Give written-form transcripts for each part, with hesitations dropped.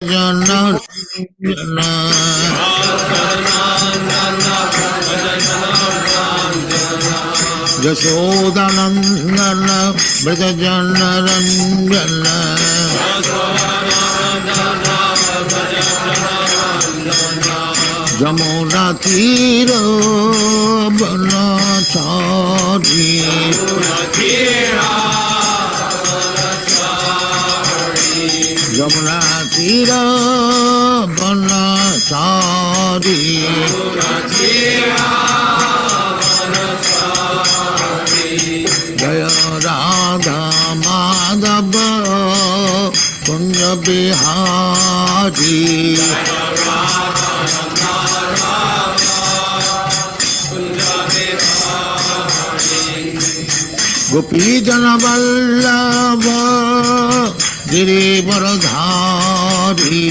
Jana Jasodhanandana Brajajana Ranjana Jamuna Tira Banachari Jamuna Tira Banachari Jaya Radha Madhava Kunja Bihari Gopi Jana Vallabha Girivaradhari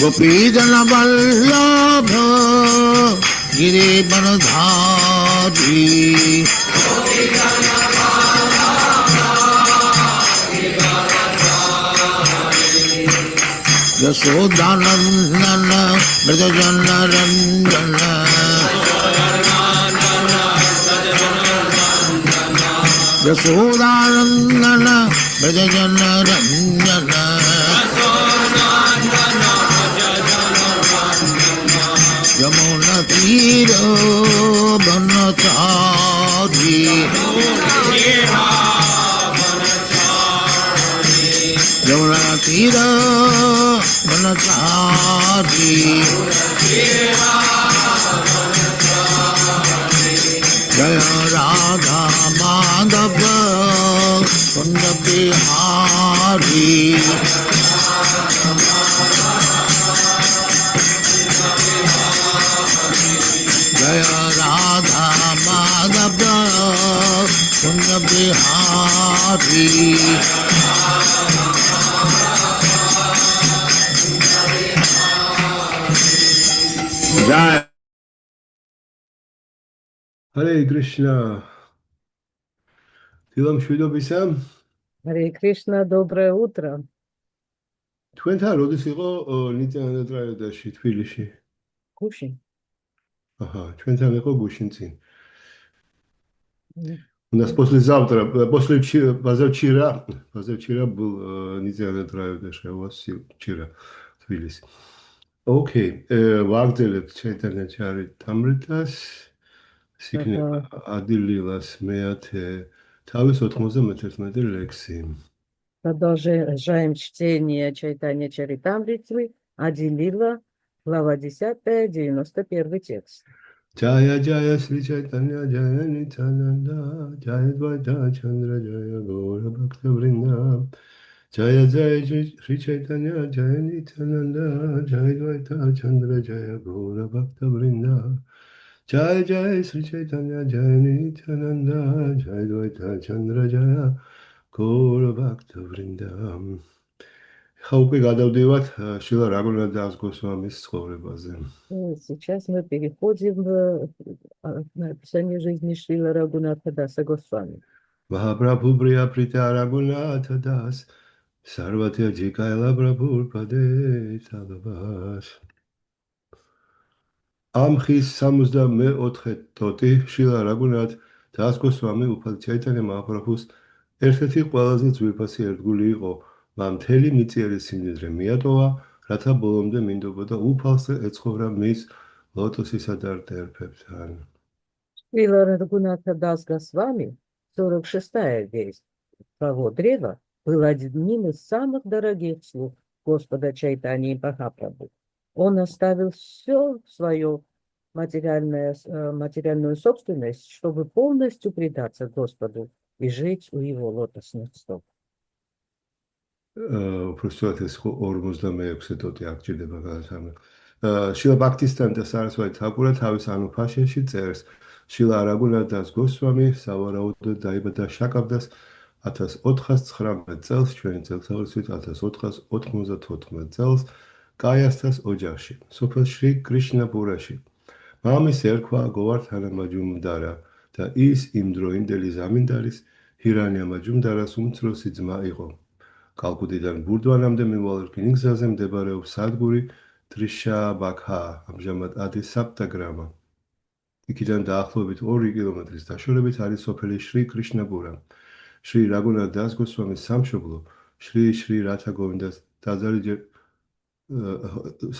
Gopi Jana Vallabha Girivaradhari Yasodhanandana Brajajana Ranjana Yasodhanandana Brajajana Ranjana Yamuna Tira Banachari Yamuna Tira Banachari Jaya Radha Madhava Kunja Bihari Jaya Radha Madhava Kunja Bihari Jai Hare Krishna. Tilam Shvidobisa. Hare Krishna, доброе утро. Თქვენთან როდის იყო ნიტიანდა ტრაიოდაში თბილისში? Гушин. Ага, თქვენთან იყო გუშინ წინ. У нас послезавтра, после позавчера был нитიანда ტრაიოდაში, у вас вчера в Тбилиси. Окей, ვაგრძელებთ ჩაიტანიაჩარი თამრიტას. Сикне Адилилас Меате Тавис 91 лекции. Продолжаем чтение Чайтанья Чаритамритвы, Адилила, глава 10, 91 текст. Джая Джая Сри Чайтанья Джая Нитянанда Джая Двайта Чандра Джая Гора Бхакта Вринда Джая Джая Сри Чайтанья Джая Нитянанда Джая Двайта Чандра Джая Гора Бхакта Вринда Jai Jai Sri Chaitanya Jai Nityananda Jai Dvaita Chandra Jaya Gaura Bhakta Vrinda. ხა უკვე გადავდივართ შილა რაგუნათ დას გოსვამის ცხოვრებაზე. Сейчас мы переходим в описание жизни Шрила Рагунатха Даса Госвами. Махапрабху Прия Прита Рагунатха Дас Сарватя Джикайла Прабхур Паде Тагавас. Am ხის 64 ტოტი შილა რაგუნათ დას გოსვამი უფალ ჩაიტანია მაჰაპრაბჰუს ერთ-ერთი ყველაზე ძვირფასი ერთგული იყო. მან მთელი მიწიერი სიმდიდრე მიატოვა, რათა ბოლომდე მინდობოდა უფალს ეცხოვრა მის ლოტოსისა და რტერფებთან. Шрила Рагунатха Дас Госвами, 46-я весть, того древа, был одним из самых дорогих слуг Господа Чайтаньи Махапрабху. Он оставил все свою материальную собственность, чтобы полностью предаться Господу и жить у его лотосных стоп. Просто ეს 46 ტოტი აქ ჭირდება გადასამე. შილა ბაქტისტანტა სარასვაი თაკურა თავის ანუფაშაში წერს. შილა რაგუნათას გოსვამი სავარაუდოდ დაიბადა შაკაბდას 1419 წელს, ჩვენი წელთაღრიცხვით 1494 წელს კაიასთას ოჯახში, სოფელ შრი კრიშნაპურაში. მამის ერქვა გოვარდჰანა მაჯუმდარა, და ის იმდროინდელი ზამინდარის ჰირანია მაჯუმდარას უმცროსი ძმა იყო. კალკუტიდან ბურდვანამდე მიმავალ რკინიგზაზე მდებარეობს სადგური ტრიშაბაქა, ამჟამად ადის საპტაგრამა. იქიდან დაახლოებით 2 კილომეტრის დაშორებით არის სოფელი შრი კრიშნაპურა. შრი რაგუნათ დას გოსვამის სამშობლო, შრი რათა გოვინდას ტაძარი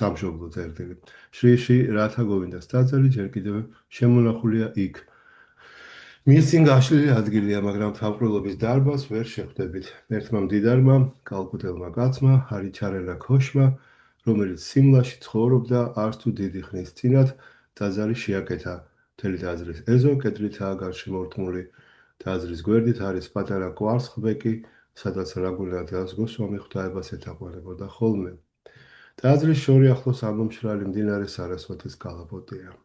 სამშობლო წერტილი. შრი რათა გოვინდას ტაძარი ჯერ კიდევ შემონახულია იქ. მის წინ გაშლილი ადგილია, მაგრამ თავყრილობის დარბაზს ვერ შეხვდებით. ერთმა მდიდარმა კალკუტელმა კაცმა, ჰარიჩარელა ქოშმა, რომელიც სიმლაში ცხოვრობდა არც თუ დიდი ხნის წინათ, ტაძარი შეაკეთა. მთელი ტაძრის ეზო კედლითაა გარშემორტყმული. ტაძრის გვერდით არის პატარა კვარცხლბეკი, სადაც რაგუნათ დას გოსვამი ღვთაებას ეთაყვანებოდა ხოლმე. ტაძრის შორი ახლოს ამომშრალი მდინარე სარასვათის калапотია.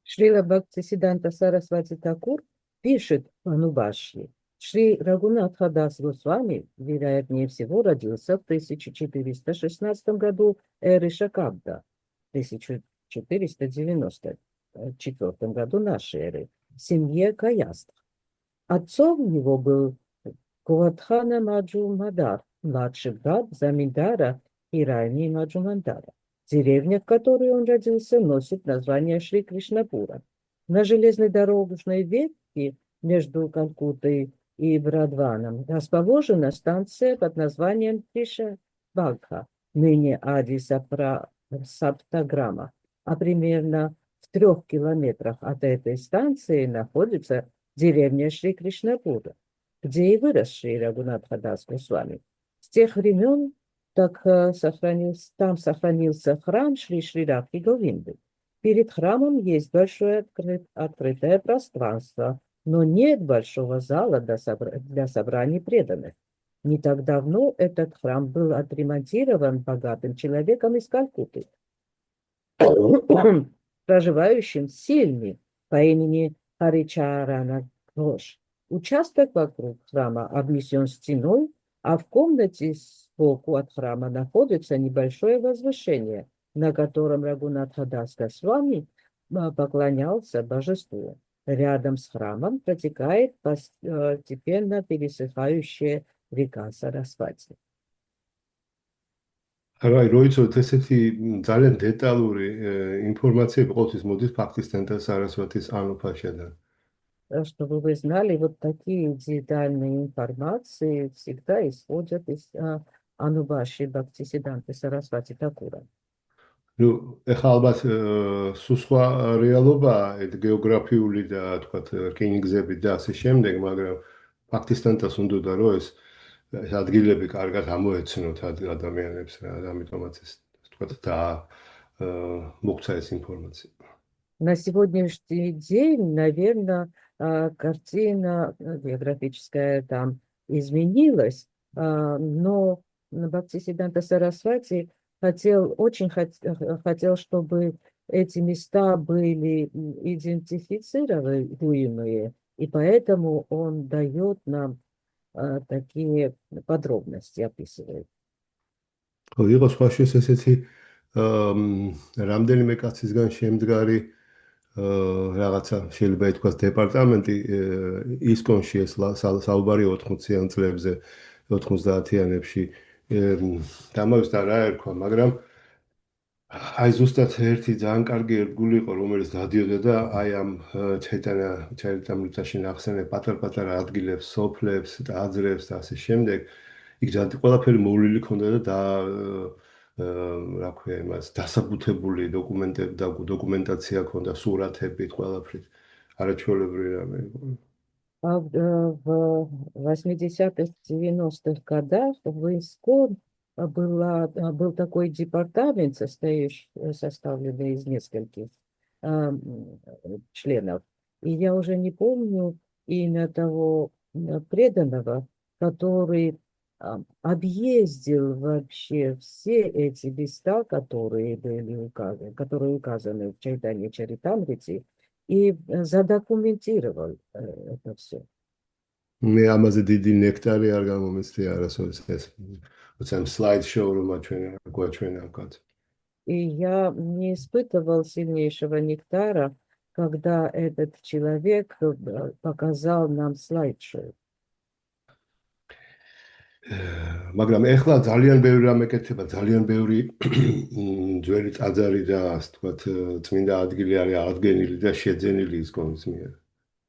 Шрила Бхактисиданта Сарасвати Такур пишет в Анубашье. Шри Рагунатха Дас Госвами, вероятнее всего, родился в 1416 году эры Шакабда, в 1494 году нашей эры, в семье Каястх. Отцом у него был Куватхана Маджумадар, младший брат заминдара Ирани Маджумандара. Деревня, в которой он родился, носит название Шри Кришнапура. На железной дорожной ветке между Калькуттой и Брадваном расположена станция под названием Триша-Багха, ныне Ади-Саптаграма. А примерно в 3 километрах от этой станции находится деревня Шри Кришнапура, где и вырос Шри Рагунатха Дас Госвами. С тех времен там сохранился храм Шри Радхи Говинды. Перед храмом есть большое открытое пространство, но нет большого зала для собраний преданных. Не так давно этот храм был отремонтирован богатым человеком из Калькутты, проживающим в Сильме по имени Харичарана Гhosh. Участок вокруг храма обнесен стеной, а в комнате сбоку от храма находится небольшое возвышение, на котором Рагунатха Дас Госвами поклонялся божеству. Рядом с храмом протекает постепенно пересыхающая река Сарасвати. აი, როიცოთ ესეთი ძალიან დეტალური ინფორმაციები ყოველთვის მოდის ფაქტისთან და სარასვათის ანუფაშიდან. Чтобы вы знали, вот такие детальные информации всегда исходят из Анубаши Бхактисиданты Сарасвати Такура. Ну, ეხლა ალბათ სულ სხვა რეალობაა, გეოგრაფიული და თქვათ რკინიგზები და ასე შემდეგ, მაგრამ ფაქტისთანაც უნდოდა რომ ეს ადგილები კარგად ამოეცნოთ ადამიანებს რა, ამიტომაც ეს თქვათ და მოგცა ეს ინფორმაცია. На сегодняшний день, наверное, картина географическая там изменилась, но Бхактисиданта Сарасвати очень хотел, чтобы эти места были идентифицируемые, и поэтому он дает нам такие подробности, описывает. იყო სხვა შეს ესეთი რამდენიმე კაცისგან შემდგარი რაღაცა შეიძლება ითქვას დეპარტამენტი ისკონში ეს საუბარი 80-იან წლებზე 90-იანებში დამავსდა რა ერქვა, მაგრამ აი ზუსტად ერთი ძალიან კარგი ერთგული იყო, რომელიც დადიოდა და აი ამ ჩაიტანა ჩარიტამრიტაში ნახსენებ პატარ-პატარა ადგილებს, სოფლებს, ტაძრებს და ასე შემდეგ. იქ ძალიან ყველაფერი მოვლილი ქონდა და რა ქვია იმას დასაბუთებული დოკუმენტები და დოკუმენტაცია ქონდა, სურათებით, ყველაფრით. არაჩვეულებრივი რამე იყო. В 80-х, 90-х годах в ИСКОН был такой департамент, составленный из нескольких членов. И я уже не помню имя того преданного, который объездил вообще все эти места, которые указаны в Чайтанья Чаритамрите, и задокументировал это все. მე ამაზე დიდი ნექტარი არ გამომეცდი არასოდეს ეს უცემ slide show რომ გვაჩვენა ვქოთ. И я не испытывал сильнейшего нектара, когда этот человек показал нам слайд-шоу. მაგრამ ეხლა ძალიან ბევრი რამ ეკეთება, ძალიან ბევრი ძველი ტაძარი და ასე ვთქვათ, წმინდა ადგილი არის აღდგენილი და შეძენილი ისკონის მიერ.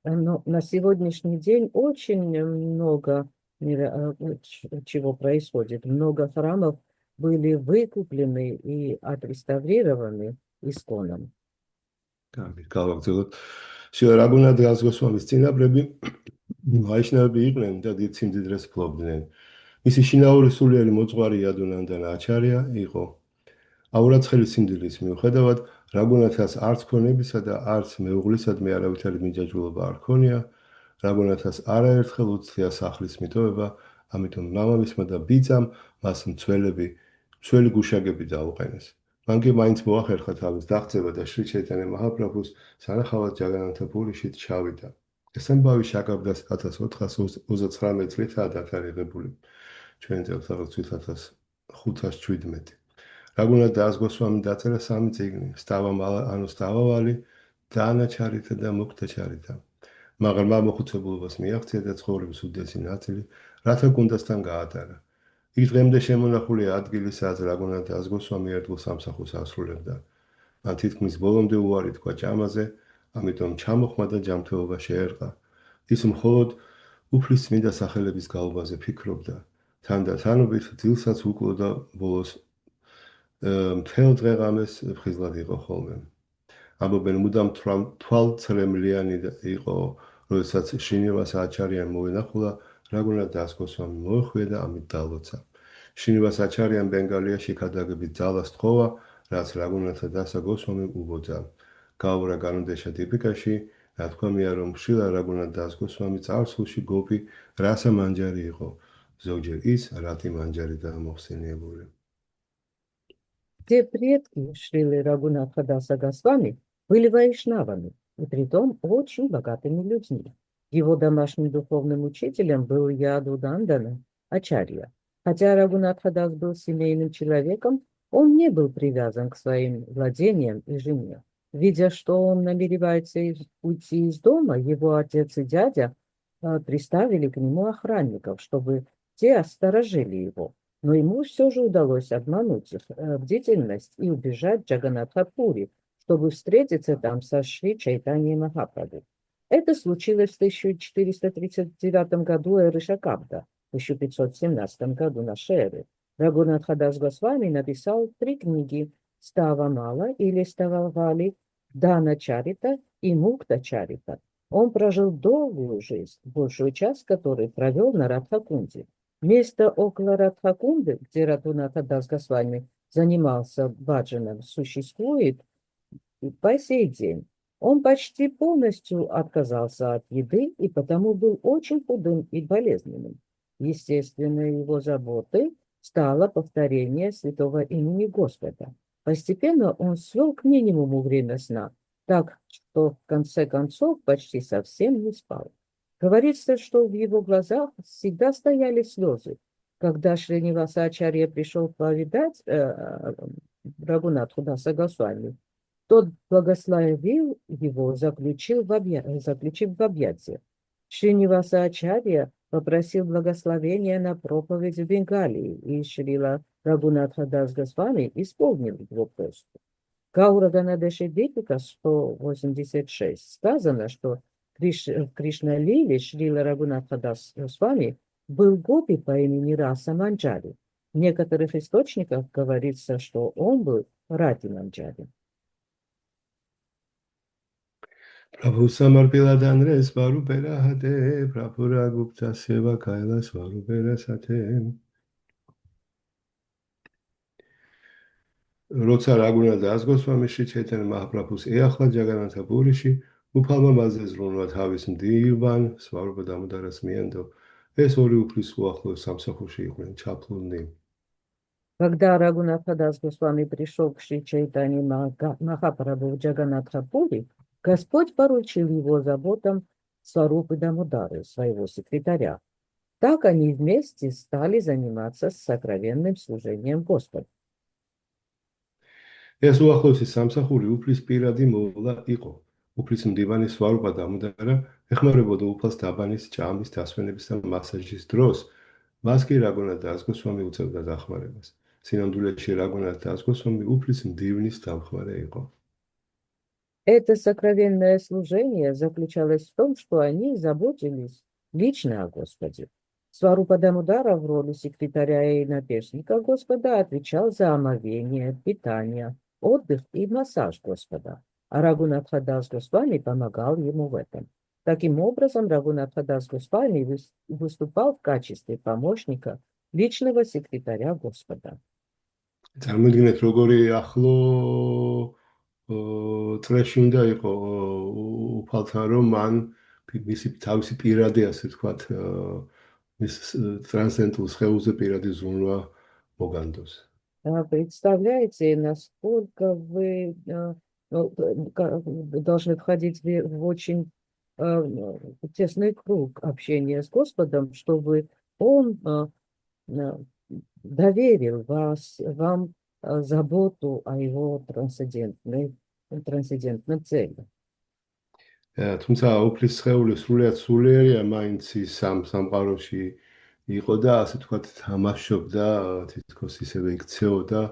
Но на сегодняшний день очень много чего происходит. Много храмов были выкуплены и отреставрированы исконом. კარგი, გავაგრძელოთ. შეერაგუნა დღესგოსვამის წინაპრები ვაიშნავები იყვნენ და დიდ სიმდიდრეს ფლობდნენ. მისი შინაური სულიერი მოძღვარი იადუნანდან აჩარია იყო. აურაცხელი სიმდიდრის მიუხედავად, რაგუნათას არც ქონებისა და არც მეუღლისადმი არავითარი მიჯაჭვულობა არ ქონია, რაგუნათას არაერთხელ უცდია სახლის მიტოვება, ამიტომ მამამისმა და ბიძამ მას მცველი გუშაგები დაუყენეს. მან კი მაინც მოახერხა თავის დაღწევა და შრი ჩაიტანია მაჰაპრაბჰუს სანახავად ჯაგანათა პურიშით ჩავიდა. ეს ამბავი შაკაბდას 1439 წლითაა დათარიღებული. ჩვენ წელს 1517. რაგუნათ დასგოსვამი დაწერა 3 წიგნი: სტავავალი, დანაჩარითა და მუქტაჩარითა. მაგრამ ამ მოხუცებულობას მიაღწია და ცხოვრების უდიდესი ნაწილი რათა კუნდასთან გაატარა. ის დღემდე შემონახულია ადგილი, სადაც რაგუნათ დასგოსვამი ერთგულ სამსახურს ასრულებდა. მან თითქმის ბოლომდე უარი თქვა ჭამაზე, ამიტომ ჩამოხმა და ჯანმრთელობა შეერყა. ის მხოლოდ უფლის წმინდა სახელების გაუვაზე ფიქრობდა. თანდათანობით დილსაც უკლო და ბოლოს მთელ დღეღამეს ფხიზლად იყო ხოლმე. ამბობენ მუდამ თვალწრემლიანი იყო, როდესაც შინივას აჩარიან მოენახულა, რაგუნათ დასგოსვამი მოეხვია და ამით დალოცა. შინივას აჩარიან ბენგალიაში ქადაგებით ძალას თხოვა, რაც რაგუნათა დასგოსვამი უბოძა. გაურა განონდეშა ტიპიკაში, ნათქვამია, რომ შილა რაგუნათ დასგოსვამი წარსულში გოპი რასა მანჯარი იყო, ზოგჯერ ის რატი მანჯარი მოხსენიებული. Те предки Шрилы Рагунатха Даса Госвами были вайшнавами, и притом очень богатыми людьми. Его домашним духовным учителем был Ядудандана Ачарья. Хотя Рагунатха Дас был семейным человеком, он не был привязан к своим владениям и жене. Видя, что он намеревается уйти из дома, его отец и дядя приставили к нему охранников, чтобы те осторожили его. Но ему все же удалось обмануть их бдительность и убежать в Джаганатхапури, чтобы встретиться там со Шри Чайтаньей Махапрабху. Это случилось в 1439 году эры Шакабда, в 1517 году нашей эры. Рагунатха Дас Госвами написал 3 книги: Ставамала или Стававали, Дана Чарита и Мукта Чарита. Он прожил долгую жизнь, большую часть которой провел на Радхакунде. Место около Радхакунды, где Рагунатха Дас Госвами занимался баджаном, существует и по сей день. Он почти полностью отказался от еды и потому был очень худым и болезненным. Естественной его заботой стало повторение святого имени Господа. Постепенно он свел к минимуму время сна, так что в конце концов почти совсем не спал. Говорится, что в его глазах всегда стояли слезы. Когда Шриниваса Ачарья пришел повидать Рагунатху Даса Госвами, тот благословил его, заключив в объятия. Шриниваса Ачарья попросил благословения на проповедь в Бенгалии, и Шрила Рагунатха Дас Госвами исполнил его просьбу. Гаура Ганадеши Дипика 186 сказано, что в Кришна-лиле Шрила Рагунатха Дас Госвами был гопи по имени Раса Манджари. В некоторых источниках говорится, что он был Рати Манджари. Prabhu Samarpila Danre Svarupera Hate, Prabhura Gupta Seva Kaila Svarupera Sate. როცა რაგუნა დას გოსვამი შრი ჩაიტანია მაჰაპრაბჰუს ეახლა ჯაგანათა პურიში, უფალმა მასზე ზრუნვა თავის მდივან სვარუპა დამუდარას მიანდო. ეს ორი უფლის უახლოეს სამსახურში იყვნენ ჩაფლულნი. Когда Рагунатха Дас Госвами пришел к Шри Чайтанье Махапрабху в Джаганатхапури, Господь поручил его заботам Сварупы Дамудары, своего секретаря. Так они вместе стали заниматься сокровенным служением Господа. ეს უახლოესი სამსახური უფლის პირადი მოვლა იყო. უფლის მდივანი სვარუპა დამუდარა ეხმარებოდა უფალს დაბანის, ჭამის, დასვენების და მასაჟის დროს. მას კი რაგონად დაზგოსვამი უწევდა დახმარებას. სინამდვილეში რაგონად დაზგოსვამი უფლის მდივნის დამხმარე იყო. Это сокровенное служение заключалось в том, что они заботились лично о Господе. Сварупа Дамудара в роли секретаря и наперстника Господа отвечал за омовение, питание, отдых и массаж Господа, а Рагунатха Дас Госвами помогал ему в этом. Таким образом, Рагунатха Дас Госвами выступал в качестве помощника личного секретаря Господа. წარმოიდგინეთ, როგორი ახლო წრეში უნდა იყო უფალთან, რომ მან მისი თავისი პირადი, ასე ვთქვათ, მის ტრანსცენდენტულ სხეულზე პირადი ზრუნვა მოგანდოს. Представляете, насколько вы должны входить в очень тесный круг общения с Господом, чтобы Он доверил вам заботу о Его трансцендентной цели. თუმცა უფლის სხეული სრულიად სულიერია, მაინც ის სამყაროში იყო და ასე ვთქვათ, თამაშობდა, თითქოს ისევე იქცეოდა,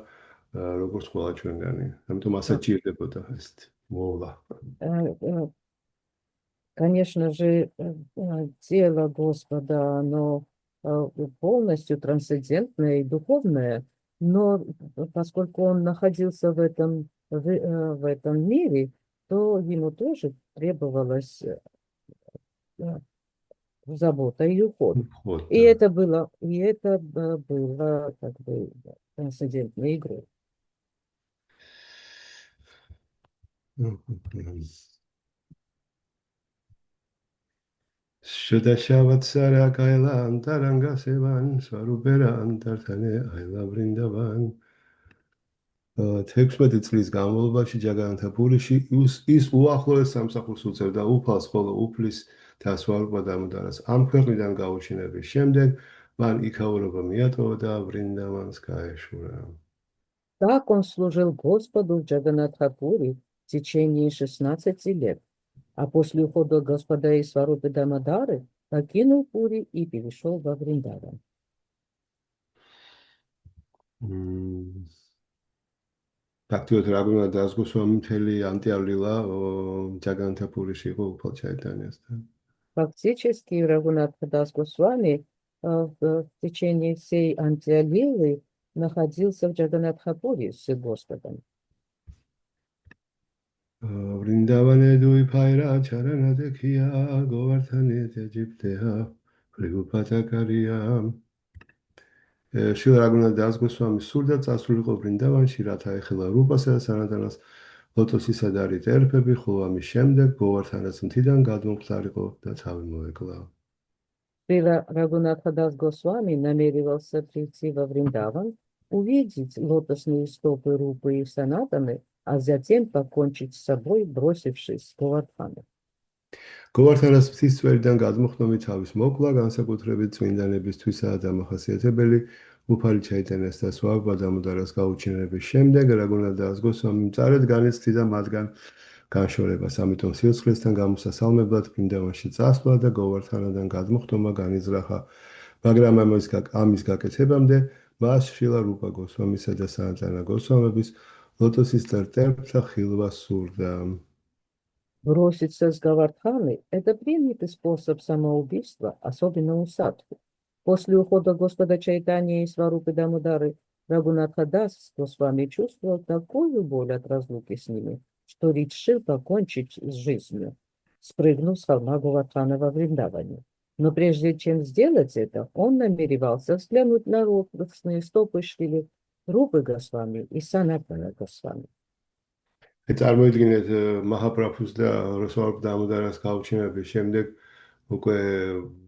როგორც ყველა ჩვენგანი. ამიტომ ასაჭირდებოდა ეს მოვლა. Конечно же, тело Господа, оно полностью трансцендентное и духовное, но поскольку он находился в этом мире, то ему тоже требовалась забота и уход. И это было как бы трансцендентной игрой. Shudashavad Sara Kaila Antaranga Sevan Swarupera Antartane Aila Vrindavan. 16 წლის განმავლობაში ჯაგანთა პურიში ის უახლოეს სამსახურს უწევდა უფალს, ხოლო უფლის და სვარუპა დამუდარას ამ ქვეყნიდან გაუჩინების შემდეგ მან იქაურობა მიატოვა და ვრინდავანს გაეშურა. Так он служил Господу в Джаганатхапуре в течение 16 лет, а после ухода Господа из Сварупы Дамодары покинул Пури и перешел во Вриндаван. Фактиот Рагунат Дас Госвами მთელი ანტიავლილა ჯაგანთა პურიში იყო უფალ ჩაიტანიასთან. Фактически Рагунат Дас Госвами в течение всей антиавилы находился в Джаганатхапуре с Господом. Вриндаване дуи пайра чарана декия говартане Эджиптеа пригупата кария. შილა რაგუნათ დას გოსვამი სურდა წასულიყო ვრინდავანში, რათა ეხლა რუპასა და სანადანას ლოტოსისა და რით ერფები, ხოლო ამის შემდეგ გოვართანას მთიდან გადმომხდარიყო და თავი მოეკლა. Шрила Рагунатха Дас Госвами намеревался прийти во Вриндаван, увидеть лотосные стопы Рупы и Санатаны, а затем покончить с собой, бросившись в Говардхана. გოვართანას მთის წვერიდან გადმოხდომი თავის მოკლა, განსაკუთრებით წმინდანებისთვისაა დამახასიათებელი, უფალი ჩაიტანეს და სვარუპა დამუდარას გაუჩინების შემდეგ, რაგუნათ დას გოსვამი მწარედ განიცდიდა მათგან განშორებას, ამიტომ სიცოცხლესთან გამოსასალმებლად ვრინდავანში წასვლა და გოვართანიდან გადმოხდომა განიზრახა, მაგრამ ამის გაკეთებამდე მას შრილა რუპა გოსვამისა და სანატანა госвамების лотосის წერტერფთა ხილვა სურდა. Броситься с Говардханы – это принятый способ самоубийства, особенно у садху. После ухода Господа Чайтаньи и Сварупы Дамодары Рагунатха Дас Госвами чувствовал такую боль от разлуки с ними, что решил покончить с жизнью, спрыгнув с холма Говардхана во Вриндаване. Но прежде чем сделать это, он намеревался взглянуть на лотосные стопы Шрили Рупы Госвами и Санатана Госвами. წარმოიდგინეთ მაჰაპრაბჰუს და სვარუპა დამუდარას გაუჩინების შემდეგ უკვე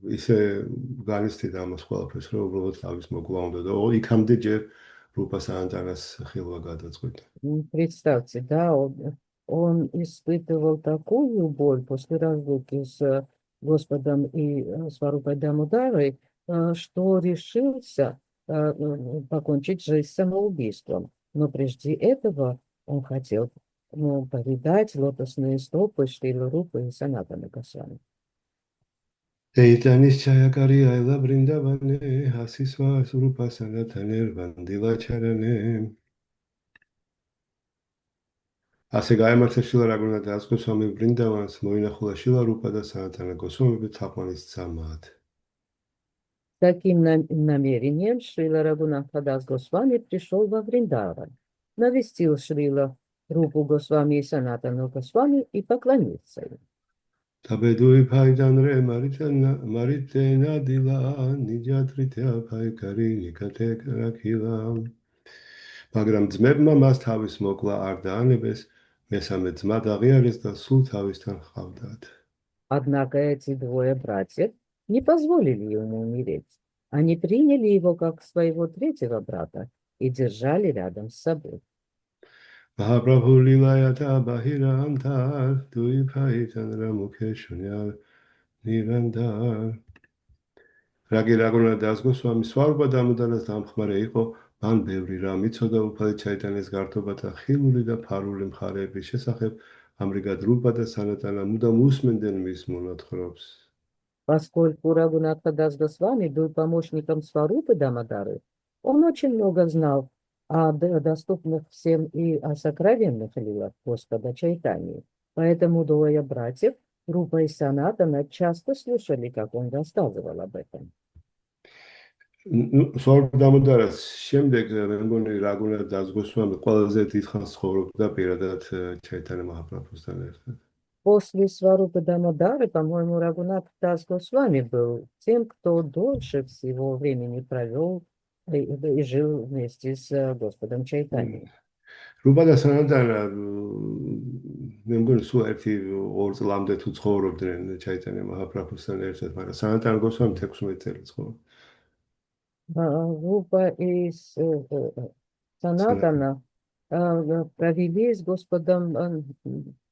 ისე განიცდიდა ამას ყველაფერს, რომ უბრალოდ თავის მოკლა უნდა და იქამდე ჯერ რუპა სანატანას ხილვა გადაწყვიტა. Представьте, да, он испытывал такую боль после разлуки с Господом и Сварупой Дамодарой, что решился покончить жизнь самоубийством. Но прежде этого он хотел повидать лотосные стопы Шрила Рупы и Санатана Госвами. Эйтанис чаякари айла бриндаване, асисва сурупа санатанер вандила чаране. ასე გაემართა შილა რაგუნა და ასკოსვამი ბრინდავანს მოინახულა შილა რუპა და სანათანა გოსვამები თაყვანის цамат. Таким намерением Шрила Рагунатхадас Госвами пришел во Вриндаван, навестил Шрила Рупу Госвами и Санатану Госвами и поклонился им. Табедуи пайданре маритена дила, ниджатритя пайкари никате каракила. მაგრამ ძმებმა მას თავის მოკლა არ დაანებეს, მესამე ძმა დაღიარეს და სულ თავისთან ჰყავდათ. Однако эти двое братьев не позволили ему умереть. Они приняли его как своего третьего брата и держали рядом с собой. Mahaprabhu lilayata bahirantar, dui paitanra mukeshunya nirandar. Ragi Raghunath Das Goswami სვარობა დამუდარას დამხმარე იყო, მან ბევრი რამ იცოდა უფალი ჩაიტანეს გართობა და ხილული და ფარული მხარეების შესახებ, ამრიგად რუპა და სანატანა მუდამ უსმენდნენ მის მონათხრობს. Поскольку Рагунатхадас Госвами был помощником Сварупы Дамодары, он очень много знал о доступных всем и о сокровенных лилах Господа Чайтании. Поэтому двое братьев, Рупа и Санатана, часто слушали, как он рассказывал об этом. სვარობა დამუდარას შემდეგ მე მგონი რაგუნათ დას გოსვამი ყველაზე დიდხანს ცხოვრობდა პირადად ჩაიტანა მაჰაპრაბჰუსთან ერთად. После Сварупы Дамодары, по-моему, Рагунатхадас Госвами был тем, кто дольше всего времени провел и жил вместе с Господом Чайтанией. რუპა და სანატანა მე მგონი სულ ერთი 2 წლამდე თუ ცხოვრობდნენ ჩაიტანა მაჰაპრაბჰუსთან ერთად, მაგრამ სანატანა გოსვამი 16 წელი ცხოვრობდა. Рупа и Санатана провели с Господом,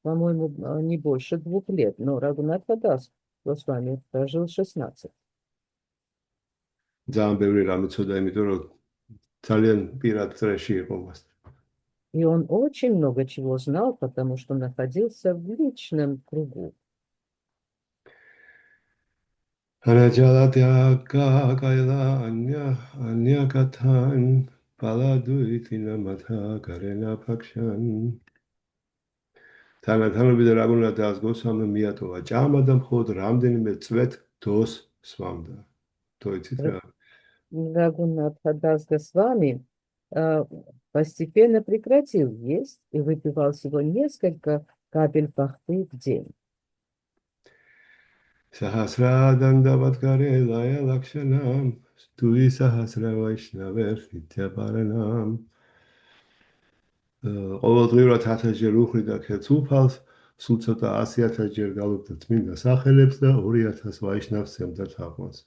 по-моему, не больше 2 лет, но Рагунатхадас Госвами прожил 16. ძალიან ბევრი რამ იცოდა, იმიტომ რომ ძალიან პირად წრეში იყო მას. И он очень много чего знал, потому что находился в личном кругу. Анаджаладя кайла аня катан паладуитина матха карена пакшан. თანადამები და რაგუნა და გოსვამი მიატოვა ჭამა და მხოლოდ რამდენიმე წვეთ დოს სვამდა. თოიცით რა? Рагунатхадас Госвами постепенно прекратил есть и выпивал всего несколько капель пахты в день. Сахасрадан даваткаре лая лакшанам, стуи сахасра вайшнавер нитябаранам. ყოველდღიურად 1000-ჯერ უხვრიდა ქეთს უფალს, სულ ცოტა 100,000-ჯერ გალობდა წმინდა სახელებს და 2000 ვაიშნავს ემდა თაყვანს.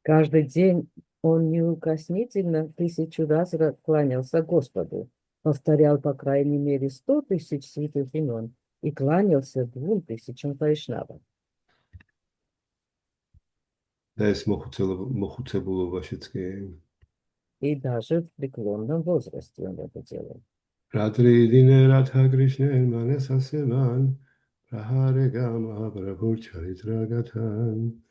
Каждый день он неукоснительно 1000 раз кланялся Господу, повторял по крайней мере 100 000 святых имен и кланялся 2000 вайшнавам. და ეს მოხუცებულობაშიც კი. И даже в преклонном возрасте он это делал. Радри дине радха Кришнен манасасеван, прахарега махапрабху чаритрагатан.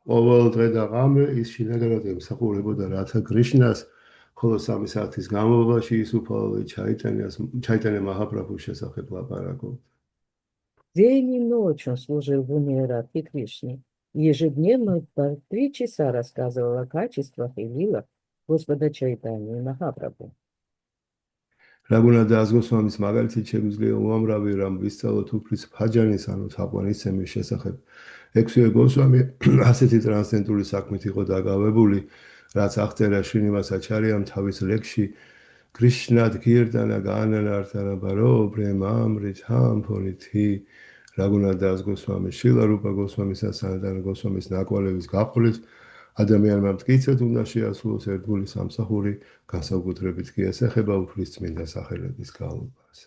ყოველ დღე და ღამე ის შინაგანად ემსახურებოდა რათა კრიშნას, ხოლო 3 საათის განმავლობაში ის უფალო ჩაიტანა მაჰაპრაბჰუს შესახებ ლაპარაკობდა. День и ночь он служил в уме Радхи Кришне. Ежедневно по 3 часа рассказывал о качествах и лилах Господа Чайтании Махапрабху. Рагуна Дас Госвамის მაგალითით შეგვიძლია უამრავი რამ ვისწავლოთ უფლის ფაჯანის ანუ თაყვანისცემის შესახებ. 6-ვე გოსვამი ასეთი ტრანსცენდენტული საქმით იყო დაგავებული, რაც აღწერა შრინივას აჩარიამ თავის ლექსში კრიშნად კირტანა განანართანა ბარო პრემამრითამ ფონითი. Raghunath Das Goswami შილა რუპა გოსვამის და სანატანა გოსვამის ნაკვალევის გაყოლით ადამიანმა მტკიცედ უნდა შეასრულოს ერთგული სამსახური, განსაკუთრებით კი ესახება უფლის წმინდა სახელების გალობას.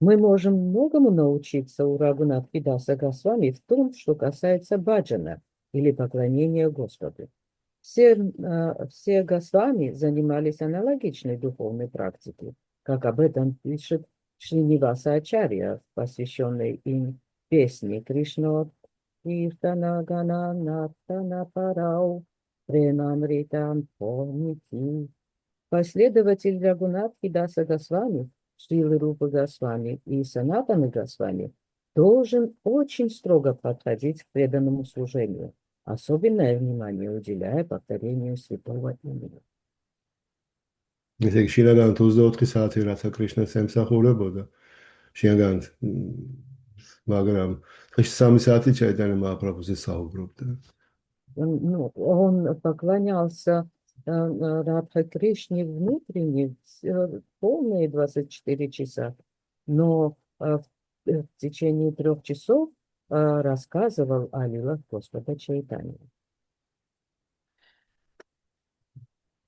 Мы можем многому научиться у Рагунатхи Даса Госвами в том, что касается баджана или поклонения Господу. Все Госвами занимались аналогичной духовной практикой, как об этом пишет Шриниваса Ачарья в посвященной им песне Кришна Киртана Гана Натана Парау Премамритам Помнити. Последователь Рагунатхи Даса Госвами, Шрилы Рупы Госвами и Санатаны Госвами должен очень строго подходить к преданному служению, особенное внимание уделяя повторению святого имени. ესე იგი შინაგანად 24 საათი რათა კრიშნას ემსახურებოდა შინაგანად მაგრამ დღეში 3 საათი ჩაიტანა მაჰაპრაბჰუზე საუბრობდა. Ну, он поклонялся Радха Кришне внутренне полные 24 часа, но в течение 3 часов рассказывал о лилах Господа Чайтаньи.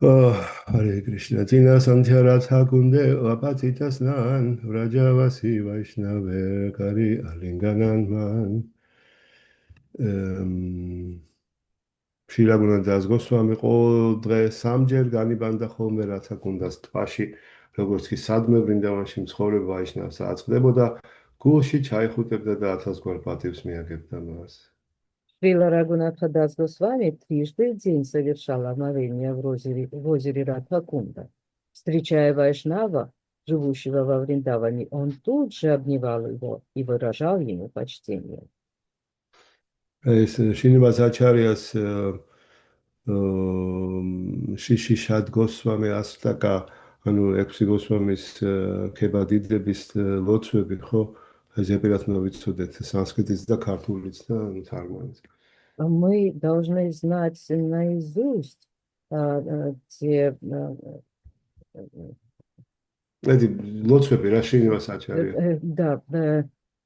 Харе Кришна Тина Сантхяратха Кунде Апатитаснан Раджаваси Вайшнаве Кари Алингананман შილაგუნა დაზგოსვამი ყოველ დღე სამჯერ განიბანდა ხოლმე რათა გუნდას ტბაში როგორც კი სადმე ვრინდავანში მცხოვრებ ვაიშნავს აწყდებოდა გულში ჩაიხუტებდა და 1000 გვარ პატივს მიაგებდა მას. Шрила Рагунатха Дас Госвами трижды в день совершал омовение в озере Радхакунда. Встречая Вайшнава, живущего во Вриндаване, он тут же обнимал его и выражал ему почтение. ეს შინივას აჩარიას შიში შად გოსვამი ასტაკა ანუ 6 გოსვამის ქებადიდების ლოცვები ხო ზეპირათმა ვიცოდეთ სანსკრიტიც და ქართულიც და თარგმანიც. Мы должны знать наизусть те эти лოცვები რა შინივას აჩარია. да,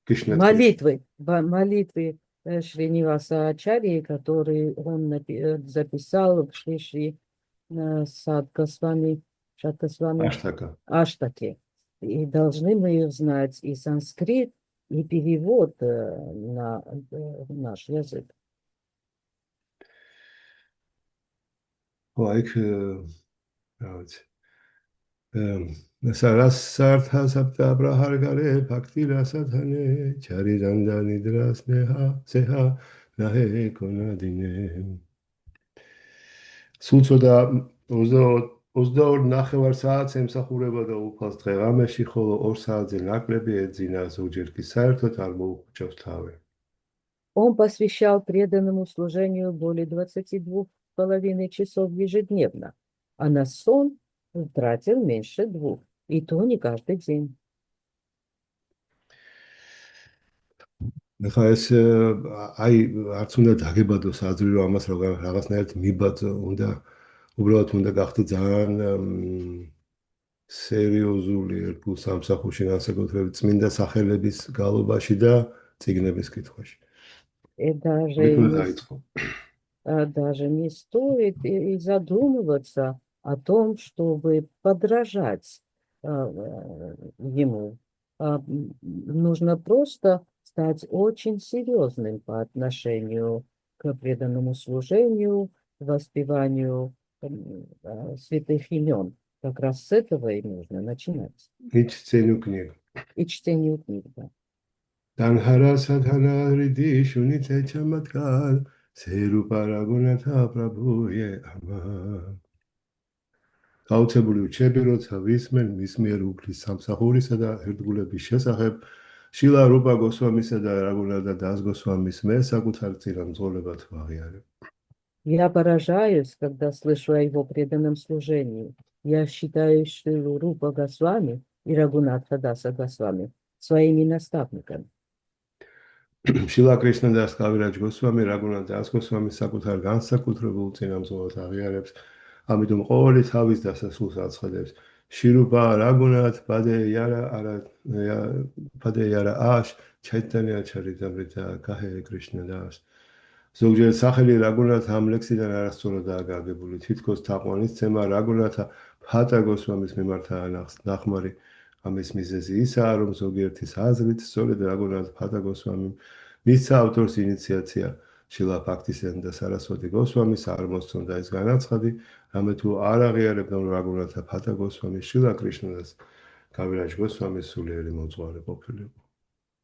Кришна молитвы Шриниваса Ачарьи, которые он записал в Шри Сад Госвами, Аштаке. И должны мы их знать и санскрит, и перевод на наш язык. Like, Sarasartha Sapta Prahargare Bhakti Rasathane Chariranda Nidras Neha Seha Nahe Konadine. Სულწოდა 22 ნახევარ საათს ემსახურებოდა უფალს დღეღამეში, ხოლო 2 საათზე ნაკლები ეძინა, ზოგჯერ კი საერთოდ არ მოუხუჭავს თავი. Он посвящал преданному служению более 22,5 часов ежедневно, а на сон тратил меньше 2, и то не каждый день. Нახა ეს აი არც უნდა დაგებადოს აზრი რომ ამას რაღაცნაირად მიბაძო, უბრალოდ უნდა გახდე ძალიან სერიოზული ერთგულ სამსახურში განსაკუთრებით წმინდა სახელების გალობაში და წიგნების კითხვაში. Даже не стоит и задумываться о том, чтобы подражать ему. Нужно просто стать очень серьезным по отношению к преданному служению, воспеванию святых имен. Как раз с этого и нужно начинать. И чтению книг, да. Танхара садхана риди шуните чаматкар серупа рагунатха прабхуе ама. გაუცებული რჩები, როცა ვისმენ მის მიერ უფლის სამსახურისა და ერთგულების შესახებ, შილა რუპა გოსვამისა და რაგუნატა დას გოსვამის მე საკუთარ წინამძღოლებად ვაღიარებ. Я поражаюсь, когда слышу о его преданном служении. Я считаю Шрилу Рупа Госвами и Рагунатха Даса Госвами своими наставниками. შილა კრიშნა დას კავირაჯ გოსვამი, რაგუნატა დას გოსვამის საკუთარ განსაკუთრებულ წინამძღოლად აღიარებს. ამიტომ ყოველი თავის დასასრულს აცხადებს შირუპა რაგუნათ პადე იარა აშ ჩაიტანია ჩარიტამრითა კაჰე კრიშნა დას. ზოგჯერ სახელი რაგუნათ ამ ლექსიდან არასწორადაა გაგებული. თითქოს თაყვანისცემა რაგუნათა ფატა გოსვამის მიმართაა ნახმარი. ამის მიზეზი ისაა, რომ ზოგიერთის აზრით სწორედ რაგუნათ ფატა გოსვამიმ მისცა ავტორს ინიციაცია შილა ბhaktisivinoda saraswati gosvamis არ მოსწონდა ეს განაცხადი, რამე თუ არ აღიარებდნენ რაგუნათა ბჰადა გოსვამი შილა კრიშნას კავირაჯ გოსვამის სულიერი მოძღვარი ყოფილიყო.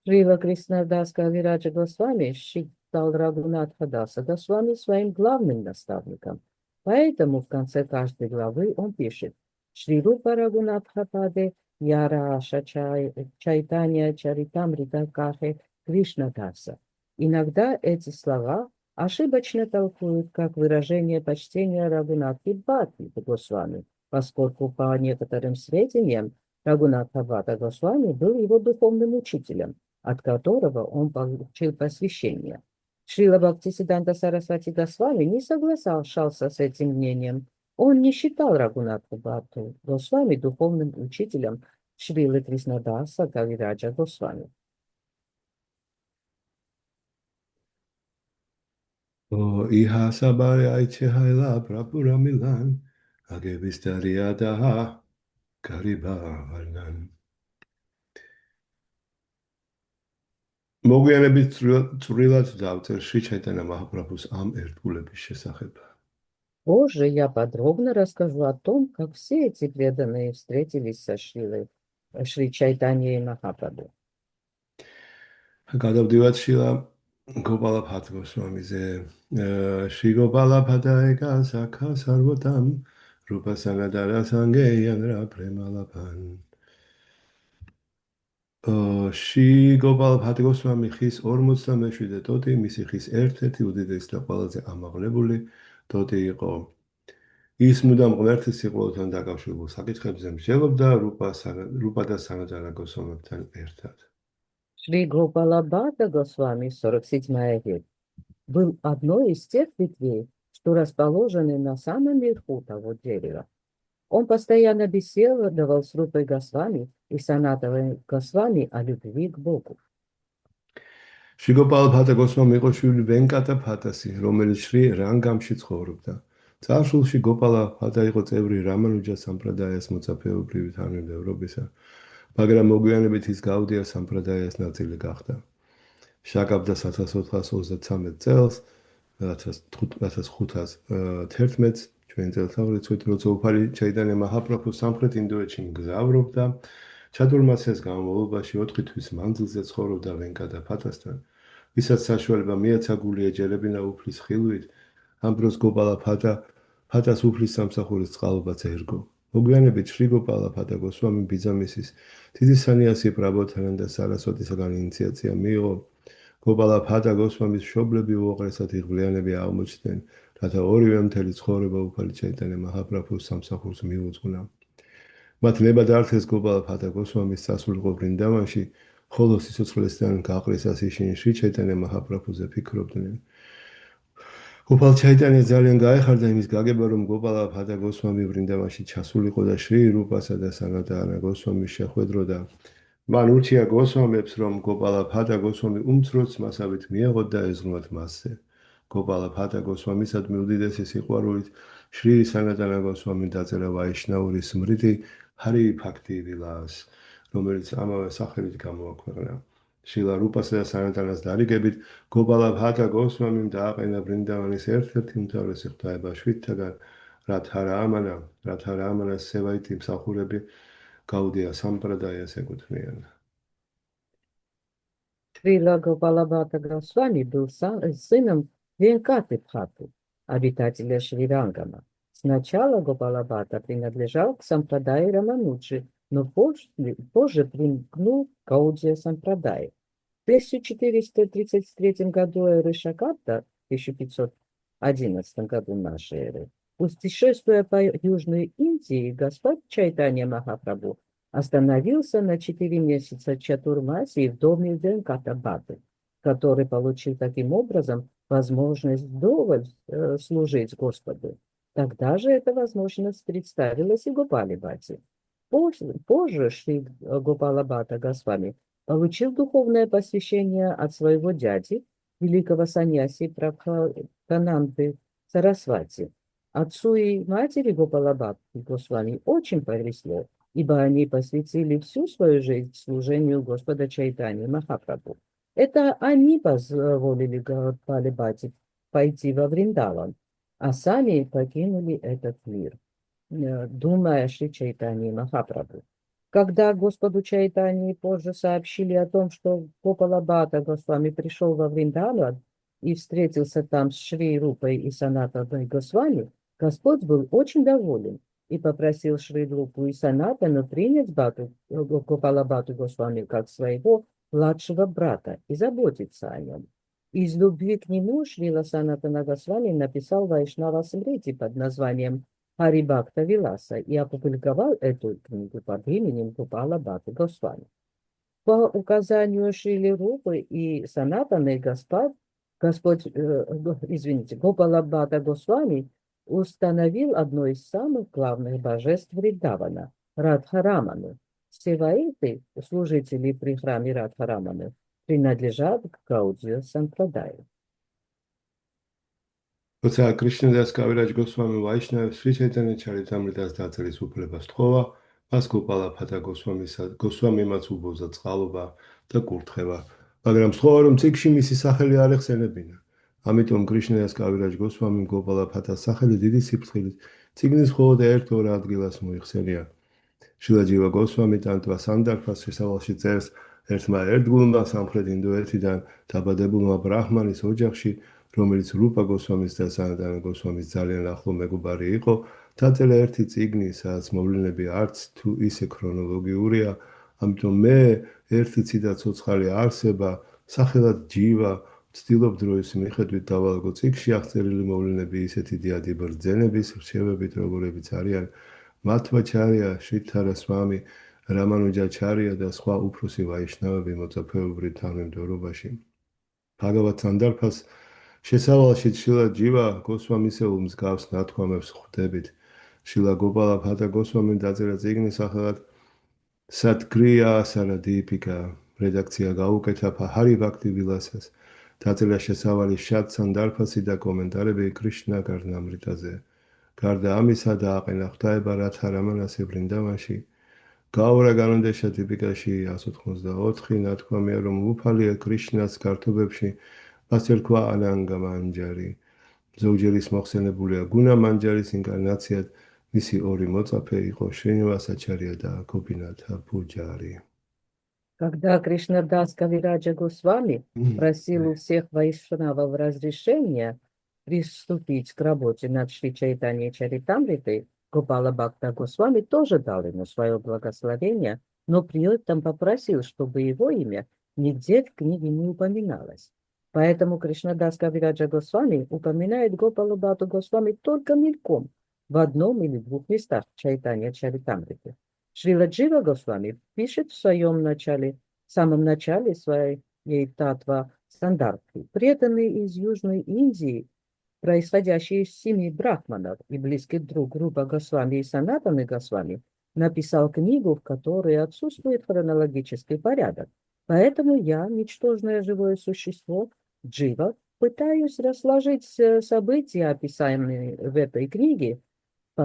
Шрила Кришнадас Кавираджа Госвами считал Рагунатха Даса Госвами своим главным наставником. Поэтому в конце каждой главы он пишет: Шри-Рупа Рагунатха Паде Яра Аша Чайтанья Чаритамрита Кахе Кришнадаса. Иногда эти слова ошибочно толкуют как выражение почтения Рагунатхи Бхатти Госвами, поскольку по некоторым сведениям Рагунатха Бхатта Госвами был его духовным учителем, от которого он получил посвящение. Шрила Бхактисиддханта Сарасвати Госвами не соглашался с этим мнением. Он не считал Рагунатху Бхатту Госвами духовным учителем Шрилы Кришнадаса Кавираджа Госвами. Иха сабаре айчехайла прапурамилан агевистариадаха карибаварнан. მოგვიანებით წვრილად დავწერ შრი ჩაიტანა მაჰაპრაბჰუს ამ ერთგულების შესახებ. Позже я подробно расскажу о том, как все эти преданные встретились со Шри Чайтаньей Махапрабху. გადავდივართ შილა გოპალა ბჰადა გოსვამიზე. შრი გოპალა ბჰადა ეკა საკა სარვატამ რუპა სანადარა სანგეიან რა პრემალაბან. შრი გოპალა ბჰადა გოსვამი ხის 47 ტოტი, მისი ხის ერთ-ერთი უდიდესი და ყველაზე ამაღლებული ტოტი იყო. ის მუდამ ღმერთის სიყვარულთან დაკავშირებულ საკითხებზე მსჯელობდა რუპა და სანადარა გოსვამებთან ერთად. Шри Гопала Бхатта Госвами, 47-я ветвь, был одной из тех ветвей, что расположены на самом верху того дерева. Он постоянно беседовал с Рупой Госвами и Санатовой Госвами о любви к Богу. შრი გოპალა ბჰადა გოსვამი იყო შვილი ვენკატა ბჰატასი, რომელიც შრი რანგამში ცხოვრობდა. წარსულში გოპალა ბჰადა იყო წევრი რამანუჯა სამპრადაიას მოწაფეობრივი თანამდებობისა, მაგრამ მოგვიანებით ის გაუდია სამპრადაიას ნაწილი გახდა. შაკაბდა 1423 წელს, 1511 ჩვენ წელთაღრიცხვით, როცა უფალი ჩაიტანია მაჰაპრაბჰუ სამხრეთ ინდოეთში მგზავრობდა, ჩადურმასეს განმავლობაში 4 თვის მანძილზე ცხოვრობდა ვენკატა ბჰატასთან, ვისაც საშუალება მიაცა გული ეჯერებინა უფლის ხილვით. ამ დროს გოპალა ბჰატას უფლის სამსახურის წყალობაც ერგო. მოგვიანებით შრი გოპალა ბჰადა გოსვამი ბიძამისის დიდი სანიასი პრაბოთანანდა სარასვატისაგან ინიციაცია მიიღო. გოპალა ბჰადა გოსვამის მშობლები უაღრესად იღბლიანები აღმოჩნდნენ, რათა ორივე მთელი ცხოვრება უფალი ჩაიტანია მაჰაპრაბჰუს სამსახურს მიუძღვნა. მათ ნება დაართეს გოპალა ბჰადა გოსვამის სასულიყო ბრინდავანში, ხოლო სიცოცხლესთან გაყრისას ისინი შრი ჩაიტანია მაჰაპრაბჰუზე ფიქრობდნენ. გოპალა ჩაიტანია ძალიან გაეხარდა იმის გაგება, რომ გოპალა ბჰადა გოსვამი ბრინდავანში ჩასულიყო და შრი რუპასა და სანატანა გოსვამის შეხვედროდა. მან ურჩია გოსვამებს, რომ გოპალა ბჰადა გოსვამი უმცროს მასავით მიეღოთ და ეზღმოთ მასზე. გოპალა ბჰადა გოსვამისადმი უდიდესი სიყვარულით შრი სანატანა გოსვამი დაწერა ვაიშნაური სმრიტი ჰარი ბჰაქტი ვილას, რომელიც ამავე სახელით გამოაქვეყნა. შილა რუპასა და სანატანას დარიგებით გოპალა ბჰადა გოსვამიმ დააყენა ბრინდავანის ერთ-ერთი უმთავრესი ღვთაება შვიდთაგან, რათა რამანას სევაითი მსახურები გაუდია სამპრადაიას ეკუთვნიან. Шрила Гопала Бхатта Госвами был сыном Венкаты Бхатты, обитателя Шри-Рангама. Сначала Гопала Бхатта принадлежал к сампрадае Рамануджи, но позже примкнул к Гаудия сампрадае. В 1433 году эры Шакабда, в 1511 году нашей эры, путешествуя по Южной Индии, Господь Чайтанья Махапрабху остановился на 4 месяца Чатурмаси в доме Венката Бхатты, который получил таким образом возможность вдоволь служить Господу. Тогда же эта возможность представилась и Гопале Бхатте. Позже Шри Гопала Бхатта Госвами получил духовное посвящение от своего дяди, великого саньяси Прабхатананды Сарасвати. Отцу и матери Гопала Бхатты Госвами очень повезло, ибо они посвятили всю свою жизнь служению Господа Чайтаньи Махапрабху. Это они позволили Гаудпалибати пойти во Вриндаван, а сами покинули этот мир, думая Шри Чайтаньи Махапрабху. Когда Господу Чайтаньи позже сообщили о том, что Гопалабхата Госвами пришел во Вриндаван и встретился там с Шри Рупой и Санатаной Госвами, Господь был очень доволен и попросил Шри Рупу и Санатану принять Гопалабхату Госвами как своего младшего брата и заботиться о нем. Из любви к нему Шрила Санатана Госвами написал Вайшнава Смрити под названием Харибакта Виласа и опубликовал эту книгу под именем Гопала Бхаты Госвами. По указанию Шрили Рупы и Санатаны Гопала Бхата Госвами установил одно из самых главных божеств Вриндавана – Радхараману. Севаиты, служители при храме Радхараманы, принадлежат к Гаудия Сампрадаю. როცა კრიშნადას კავირაჯ გოსვამი ვაიშნავებს შრი ჩაიტანია ჩარიტამრიტას დაწერის უფლებას თხოვა, მას გოპალაბჰატა გოსვამიმაც უბოძა წყალობა და კურთხევა, მაგრამ სხვა რომ წიგში მისი სახელი არ ეხსენებინა. ამიტომ კრიშნადას კავირაჯ გოსვამიმ გოპალაბჰატას სახელი დიდი სიფრთხილით წიგნის მხოლოდ ერთ-ორ ადგილას მოიხსენია. შრილა ჯივა გოსვამი ტანტვა სანდარფას შესავალში წერს ერთმა ერთგულმა სამხრეთ ინდოეთიდან დაბადებულმა ბრაჰმანის ოჯახში, რომელიც რუპა გოსვამის და სანატანა გოსვამის ძალიან ახლო მეგობარი იყო, დაწერა ერთი წიგნი, სადაც მოვლენები არც თუ ისე ქრონოლოგიურია, ამიტომ მე ერთი ციტა ცოცხალი არსება, სახელად ჯივა, ვცდილობ დროის მიხედვით დავალაგო წიგნში აღწერილი მოვლენები ისეთი დიადი ბრძენების რჩევებით, როგორებიც არიან მათვაჩარია, შრითარა სვამი, რამანუჯაჩარია და სხვა უფროსი ვაიშნავები მოწაფეობრივ თანმიმდევრობაში. ბჰაგავად სანდარფას შესავალში შრილა ჯივა გოსვამისეულ მსგავს ნათქვამებს ხვდებით. შრილა გოპალაბჰატა გოსვამიმ დაწერა წიგნი სახელად სატგრია სარადიპიკა, რედაქცია გაუკეთა ჰარი ბhakti ვილასას, დაწერა შესავალი შად სანდარფასი და კომენტარები კრიშნა გარნამრიტაზე. გარდა ამისა დააყენა ღვთაება რადჰარამანას ვრინდავანში. გაურა განონდეშა ტიპიკაში 184 ნათქვამია, რომ უფალია კრიშნას გართობებში, მას ერქვა ანანგა მანჯარი. ზოგჯერის მოხსენებულია გუნა მანჯარის ინკარნაციად, მისი ორი მოწაფე იყო შრინივასაჩარია და გოპინათა პუჯარი. Когда Кришнадас Кавираджа Госвами просил у всех вайшнавов разрешения приступить к работе над Шри Чайтаньей Чаритамритой, Гопала Бхакта Госвами тоже дал ему свое благословение, но при этом попросил, чтобы его имя нигде в книге не упоминалось. Поэтому Кришнадас Кавираджа Госвами упоминает Гопалу Бхатту Госвами только мельком в одном или двух местах Чайтанья Чаритамриты. Шрила Джива Госвами пишет в самом начале своей татва стандарты. Преданный из Южной Индии, происходящий из семьи брахманов и близкий друг Рупа Госвами и Санатаны Госвами, написал книгу, в которой отсутствует хронологический порядок. Поэтому я, ничтожное живое существо, Джива, пытаюсь расложить события, описанные в этой книге, в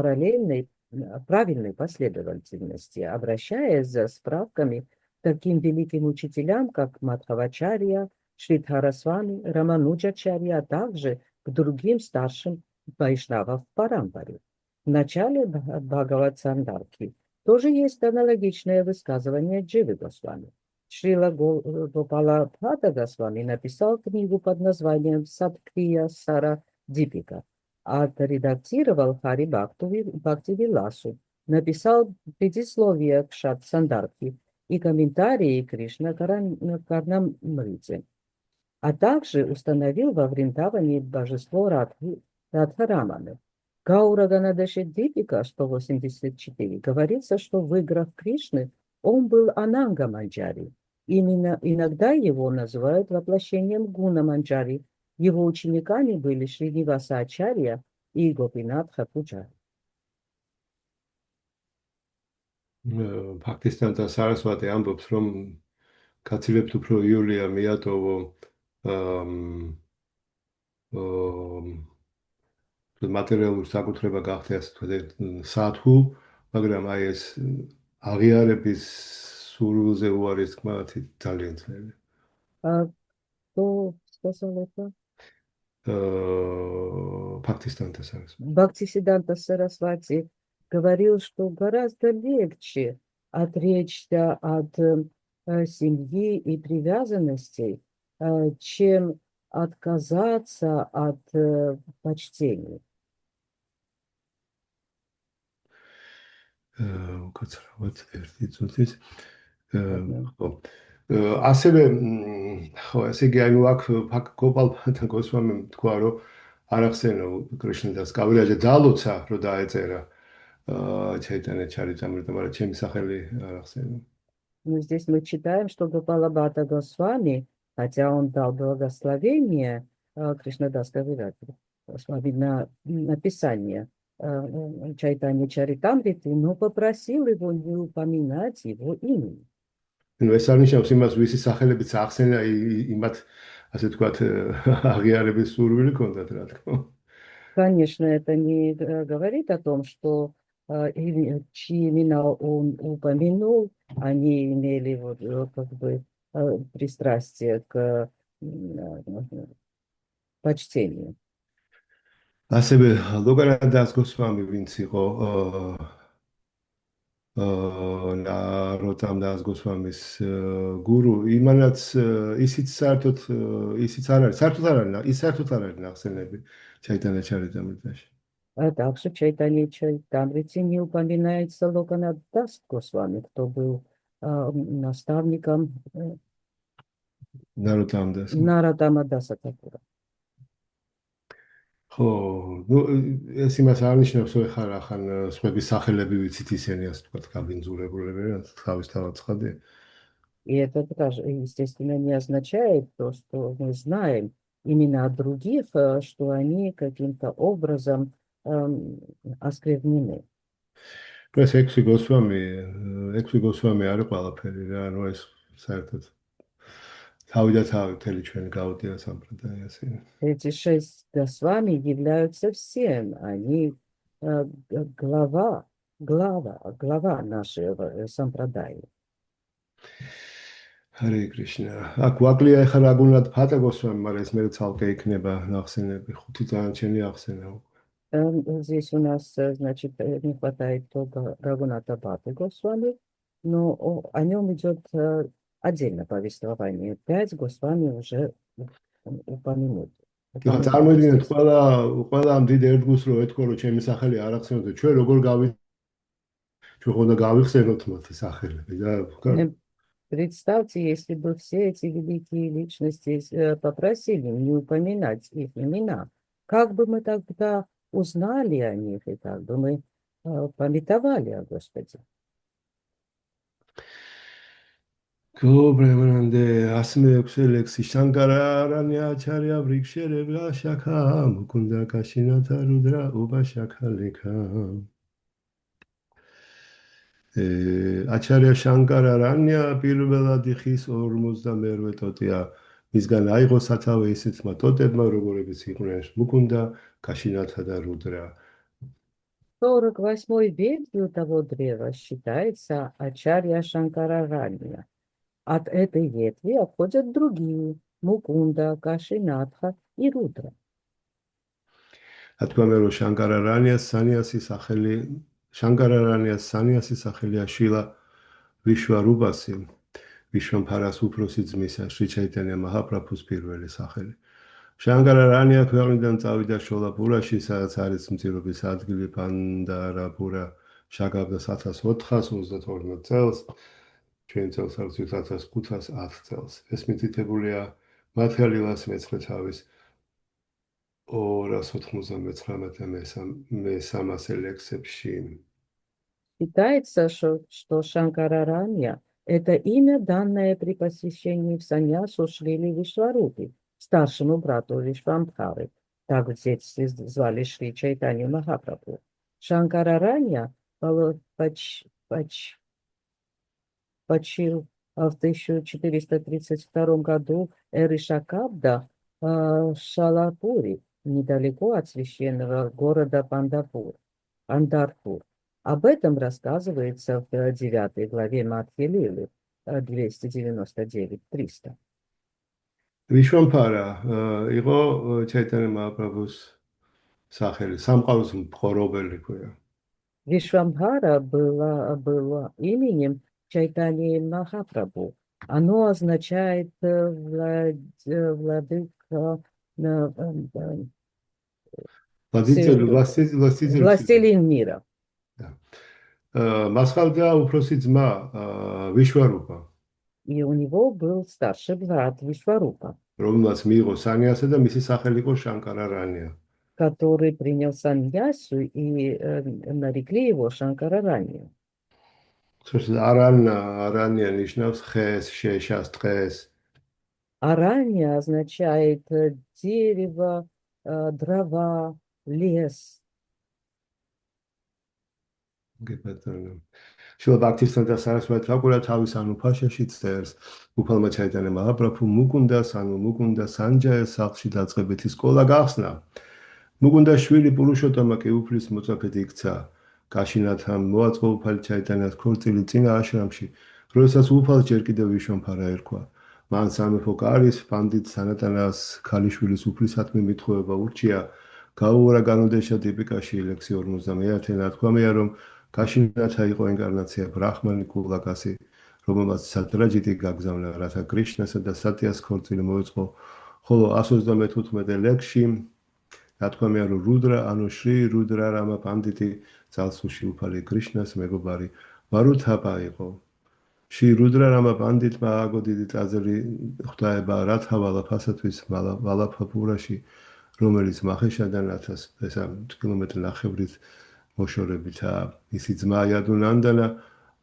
правильной последовательности, обращаясь за справками к таким великим учителям, как Мадхавачарья, Шридхарасвами, Рамануджачарья, а также к другим старшим вайшнавам в Парампаре. В начале Бхагават-сандарки тоже есть аналогичное высказывание Дживы Госвами. Шрила Гопала Бхатта Госвами написал книгу под названием Садкрия Сара Дипика, отредактировал Хари Бхакти Виласу, написал предисловие к Шад Сандарки и комментарии Кришна Карнамрите, а также установил во Вриндаване божество Радхараманы. Гаура Ганадеши Дипика 184 говорится, что в играх Кришны он был Ананга Манджари. Именно иногда его называют воплощением Гуна Манджари. Его учениками были Шриниваса Ачарья и Гопинатха Пуджари. Пакистан-то Сарасвати ამბობს, რომ გაცილებთ უფრო იულია მიატოვო მატერიალურ საკუთრება გახდა ასე ვთქვათ სათუ, მაგრამ აი ეს აღიარების სურვილზე უარის თქმა ძალიან ძნელია. Что сказал это? Бхактисиданта Сарасвати. Бхактисиданта Сарасвати говорил, что гораздо легче отречься от семьи и привязанностей, чем отказаться от почтения. უკაცრავად ერთი წუთით. Ладно. ხო. ასევე ხო, ესე იგი ანუ აქ გოპალ გოსვამიმ თქვა, რომ არ ახსენო კრიშნადას კავრიაჯა ძალოცა, რომ დაეწერა ჩაიტანია ჩარიტამრიტა, მაგრამ ჩემი სახელი არ ახსენო. Но здесь мы читаем, что Гопалабхата Госвами, хотя он дал благословение Кришнадас Кавирадзе Госвами на написание Чайтанья Чаритамриты, но попросил его не упоминать его имени. Ну, ეს არნიშნავს იმას, ვისი სახელებიც ახსენა იმათ, ასე თქვათ, აღიარების სურვილი ჰქონდათ, რა თქმა უნდა. Конечно, это не говорит о том, что чьи имена он упомянул, они имели вот как бы пристрастие к почтению. ასევე ლოგანადას გოსვამი, ვინც იყო ნაროტამ გოსვამის გურუ, იმანაც ისიც საერთოდ არ არის, საერთოდ არ არის ნახსენები ჩაიტანია ჩარიტამრიტაში. Также в Чайтанье Чаритамрите не упоминается Локанадас Госвами, кто был наставником Наратамадаса Такура. ხო, ну ეს იმას არნიშნავს, რომ ეხლა ახან სხვების სახელები ვიცით ისინი, ასე ვთქვათ, გაბინძურებულები, თავისთავად ცხადია. И это тоже, естественно, не означает то, что мы знаем имена других, что они каким-то образом осквернены. ეს ექვსი გოსვამი არის ყველაფერი რა, ანუ ეს საერთოდ თავი და თავი მთელი ჩვენი გაუდია სამპრადაი ასე. Эти 6 Госвами являются всем, они глава нашего сампрадаи. Харе Кришна. აქ ვაკლია ეხლა რაგუნად ფატა госвами, მაგრამ ეს მე ცალკე იქნება ნახსენები, ხუთი დანარჩენი ახსენა უკვე. Здесь у нас, значит, не хватает только Рагуната Бхаты Госвами, но о нем идет отдельно повествование. 5 Госвами уже упомянуты. ეხლა წარმოიდგინეთ ყველა ამ დიდ ერთგულს რო ეთქვა, რომ ჩემი სახელი არ ახსენოთ, ჩვენ როგორ ჩვენ ხონდა გავიხსენოთ მათი სახელები და Представьте, если бы все эти великие личности попросили не упоминать их имена, как бы мы тогда узнали о них, и как бы мы памятовали о Господе. Гобрэмэнандэ асмэ экселекси шанкарарanya ачарья врикшеревга шака мукунда кашината рудра убашакалика. Ачарья шанкарарanya პირველად იხის 52 ტოტია. მისგან აიღო სათავე ისეთმა ტოტებმა, როგორებიც იყვნენ მუკუნდა, კაშინათა და რუდრა. 48 ветвью того древа считается Ачарья Шанкараранья. От этой ветви отходят другие – Мукунда, Кашинатха и Рудра. Откуда мы Шанкараранья саньяси сахели ашила Вишварубаси, Вишвампарас упроси ძმისა Შრი ჩაიტანია მაჰაპრაბჰუს პირველი სახელი. შანკარარანია ქვეყნიდან წავიდა შოლაპურაში, სადაც არის მწირობის ადგილი პანდარაპურა, შაგაბდა 1432 წელს, ჩვენ წელს აქვს 1510 წელს. ეს მითითებულია მათიალილას მეცხრეთავის 299 ლექსებში. Считается, что Шанкараранья – это имя, данное при посвящении в саньясу Шрили Вишварупи, старшему брату Вишвамбхары. Так здесь звали Шри Чайтанью Махапрабху. Шанкараранья почил в 1432 году эры Шакабда в Шалапури, недалеко от священного города Пандарпур. Об этом рассказывается в 9 главе Мадхья-лилы 299-300. ვიშვამფარა იყო ჩაიტანია მაჰაპრაბhus სახელი, სამყაროს მფარველი ქვია. Вишвамбхара было именем Чайтаньи Махапрабху. Оно означает владыка, властелин мира. მას ჰყავდა უფროსი ძმა ვიშვარუპა, И у него был старший брат Вишварупа, რომელმაც მიიღო სანიასა და მისი სახელი იყო შანკარა რანია. который принял саньясу и нарекли его Шанкараранью. Аранья ნიშნავს ხეს, შეშას, დღეს. Аранья означает дерево, дрова, лес. შილ ბაქთისთანთა სარასვათი თაკურა თავის ანუ ფაშაში წერს უფალმა ჩაიტანია მაჰაპრაბჰუ მუკუნდას ანუ მუკუნდა სანჯაეს სახლში დაწყებითი სკოლა გახსნა. მუკუნდა შვილი პურუშოტამა კი უფლის მოწაფედ იქცა. კაშინათამ მოაწყო უფალი ჩაიტანიას ქორწილი წინა აშრამში, როდესაც უფალს ჯერ კიდევ ვიშვამფარა ერქვა. მან სამეფო კარის პანდიტ სანატანას ქალიშვილის უფლისათმი მithხოვება ურჩია. გაუარა განოდეშა დიპიკაში 641 ნათქვამია, რომ კაშინათა იყო ინკარნაცია ბრაჰმანი კულაკასი, რომელმაც სადრაჯიტი გაგზავნა, რათა კრიშნასა და სატიას ქორწილი მოეწყო, ხოლო 134 ლექსში ნათქვამია, რომ რუდრა ანუ შრი რუდრა რამა პანდიტი ძალსუში უფალი კრიშნას მეგობარი ვარუთაპა იყო. შრი რუდრა რამა პანდიტმა ააგო დიდი ტაძარი ღვთაება რათა ვალაფასათვის ვალაფაპურაში, რომელიც მახეშადან 1000 კილომეტრი ნახევრით მოშორებითაა. მისი ძმა იადუნანდანა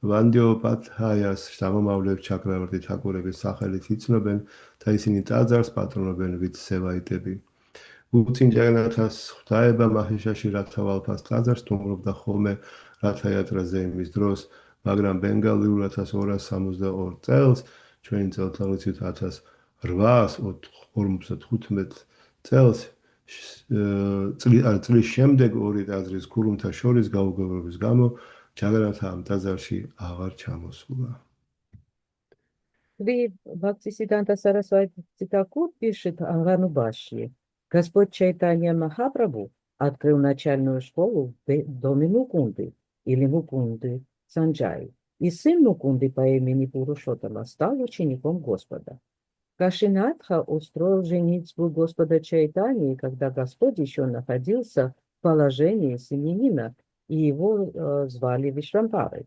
ვანდიოპათაიას შთამომავლებს ჩაკრავართი თაკურების სახელით იცნობენ და ისინი ტაძარს პატრონობენ, ვით სევაიტები. უწინ ჯაგანათას ღვთაება მაჰეშაში რათა ვალაფას ტაძარს სტუმრობდა ხოლმე რათა იატრაზე იმის დროს, მაგრამ ბენგალიურ 1262 წელს, ჩვენი წელთაღრიცხვით 1855 წელს წლის შემდეგ ორი ტაძრის ქურუმთა შორის გაუგებრობის გამო ჯაგანათა ამ ტაძარში აღარ ჩამოსულა. Шри Бхактисиддханта Сарасвати Тхакур пишет о Ранубашье. Господь Чайтанья Махапрабху открыл начальную школу в доме Мукунды или Мукунды Санджаи. И сын Мукунды по имени Пурушоттама стал учеником Господа. Кашинатха устроил женитьбу Господа Чайтаньи, когда Господь еще находился в положении семьянина, и его звали Вишвамбарой.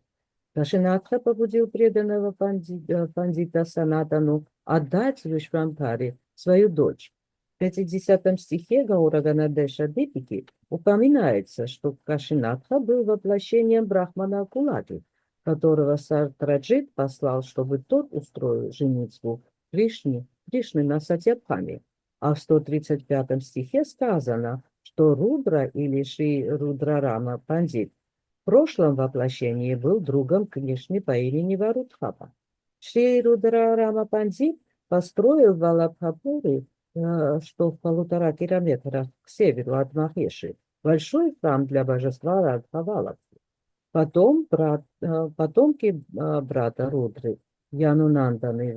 Кашинатха побудил преданного пандита Санатану отдать Вишвамбаре свою дочь. В 50 стихе Гаураганадеша Дипики упоминается, что Кашинатха был воплощением Брахмана Акулати, которого Сартраджит послал, чтобы тот устроил женитьбу Кришны на Сатьябхаме. А в 135 стихе сказано, что Рудра или Шри Рудрарама Пандит в прошлом воплощении был другом Кришны по имени Варудхапа. Шри Рудрарама Пандит построил Валабхапуры, что в 1,5 километрах к северу от Махеши, большой храм для божества Радхавалабхи. Потом потомки брата Рудры, Янунанданы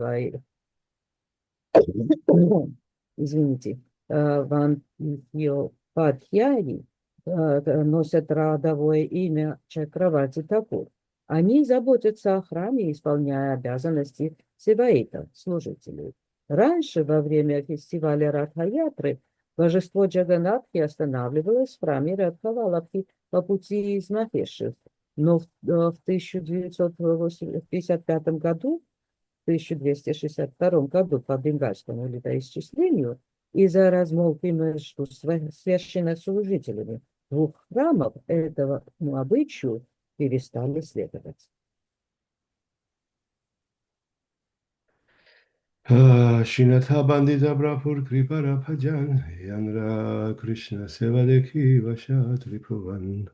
извините, Вандьопадхьяи носят родовое имя Чакраварти Такур. Они заботятся о храме, исполняя обязанности севаитов, служителей. Раньше, во время фестиваля Радха-ятры, божество Джаганатхи останавливалось в храме Радхавалабхи по пути из Махеши. Но в 1955 году, в 1262 году по бенгальскому летоисчислению, из-за размолвки между священнослужителями двух храмов этого обычаю перестали следовать. Шинатха бандита брапур крипара паджан, янра Кришна севадеки ваша трипуван.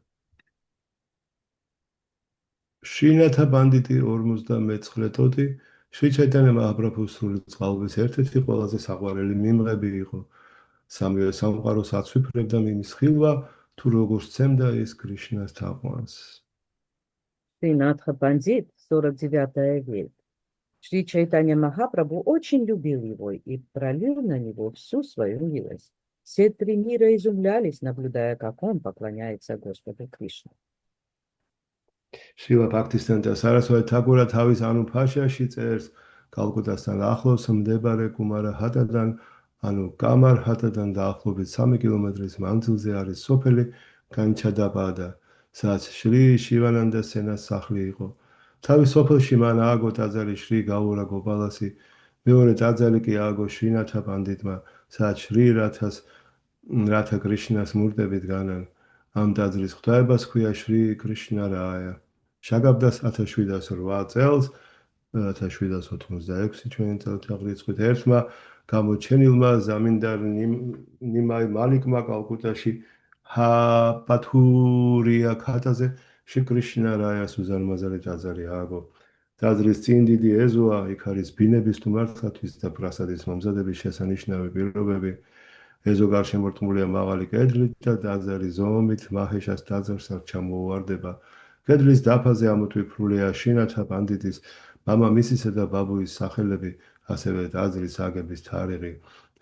Шинатха бандити 59 ტოტი შრი ჩაიტანია მაჰაპრაბჰუს სრული წყალობის ერთ-ერთი ყველაზე საყვარელი მიმღები იყო. სამივე სამყაროს აცვიფრებდა მიმის ხილვა, თუ როგორ სცემდა ის კრიშნას თაყვანს. Шинатха Пандит, 49 век. Шри Чайтанья Махапрабху очень любил его и пролил на него всю свою милость. Все три мира изумлялись, наблюдая, как он поклоняется Господу Кришне. შილა ბაქტისტანთა სარასვაი თაგურა თავის ანუ ფაშაში წერს კალკუტასთან ახლოს მდებარე კუმარა ჰატადან ანუ კამარ ჰატადან დაახლოებით 3 კილომეტრის მანძილზე არის სოფელი განჩადაბადა, სადაც შრი შივანანდა სენას სახლი იყო. თავის სოფელში მან ააგო ტაძარი შრი გაურა გოპალასი, მეორე ტაძარი კი ააგო შრინათა პანდიტმა, სადაც შრი რათა კრიშნას მურტებით განან. ამ ტაძრის ღვთაებას ჰქვია შრი კრიშნა რაია. შაგაბდას 1708 წელს 1786 ჩვენი წელთაღრიცხვით ერთმა გამოჩენილმა ზამინდარ ნიმაი მალიკმა კალკუტაში ჰაპათურია ხატაზე შრი კრიშნა რაიას უზარმაზარი ტაძარი ააგო. ტაძრის წინ დიდი ეზოა, იქ არის ბინების თუ მართლათვის და პრასადის მომზადების შესანიშნავი პირობები. ეზო გარშემორტყმულია მაღალი კედლით და ტაძარი ზომით მაჰეშას ტაძარს არ ჩამოუვარდება. კედლის დაფაზე ამოტვიფრულია შინათა პანდიტის, მამამისისა და ბაბუის სახელები, ასევე ტაძრის აგების თარიღი.